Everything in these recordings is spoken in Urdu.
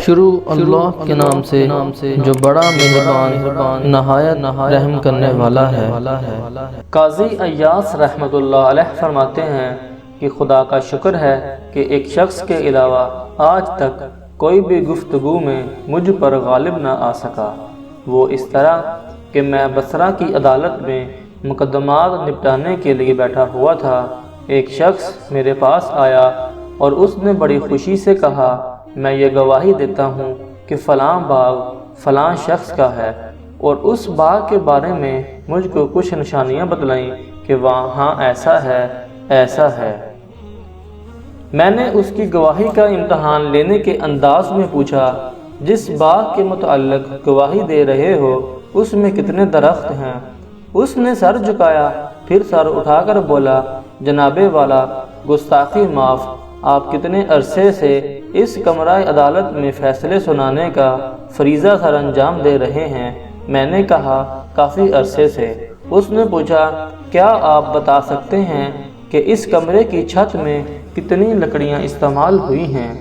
شروع اللہ کے نام سے جو بڑا مہربان نہایت رحم کرنے والا ہے۔ قاضی ایاس رحمۃ اللہ علیہ فرماتے ہیں کہ خدا کا شکر ہے کہ ایک شخص کے علاوہ آج تک کوئی بھی گفتگو میں مجھ پر غالب نہ آ سکا۔ وہ اس طرح کہ میں بصرہ کی عدالت میں مقدمات نپٹانے کے لیے بیٹھا ہوا تھا، ایک شخص میرے پاس آیا اور اس نے بڑی خوشی سے کہا، میں یہ گواہی دیتا ہوں کہ فلاں باغ فلاں شخص کا ہے، اور اس باغ کے بارے میں مجھ کو کچھ نشانیاں بتلائیں کہ وہاں ایسا ہے۔ میں نے اس کی گواہی کا امتحان لینے کے انداز میں پوچھا، جس باغ کے متعلق گواہی دے رہے ہو اس میں کتنے درخت ہیں؟ اس نے سر جھکایا، پھر سر اٹھا کر بولا، جناب والا، گستاخی معاف، آپ کتنے عرصے سے اس کمرہ عدالت میں فیصلے سنانے کا فریضہ سر انجام دے رہے ہیں؟ میں نے کہا، کافی عرصے سے۔ اس نے پوچھا، کیا آپ بتا سکتے ہیں کہ اس کمرے کی چھت میں کتنی لکڑیاں استعمال ہوئی ہیں؟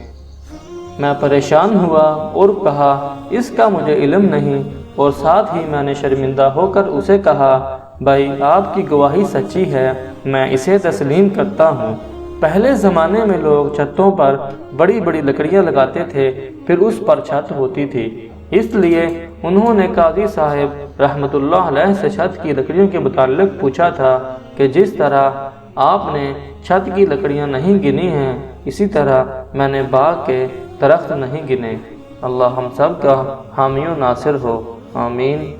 میں پریشان ہوا اور کہا، اس کا مجھے علم نہیں، اور ساتھ ہی میں نے شرمندہ ہو کر اسے کہا، بھائی آپ کی گواہی سچی ہے، میں اسے تسلیم کرتا ہوں۔ پہلے زمانے میں لوگ چھتوں پر بڑی بڑی لکڑیاں لگاتے تھے، پھر اس پر چھت ہوتی تھی، اس لیے انہوں نے قاضی صاحب رحمۃ اللہ علیہ سے چھت کی لکڑیوں کے متعلق پوچھا تھا کہ جس طرح آپ نے چھت کی لکڑیاں نہیں گنی ہیں، اسی طرح میں نے باغ کے درخت نہیں گنے۔ اللہ ہم سب کا حامی و ناصر ہو، آمین۔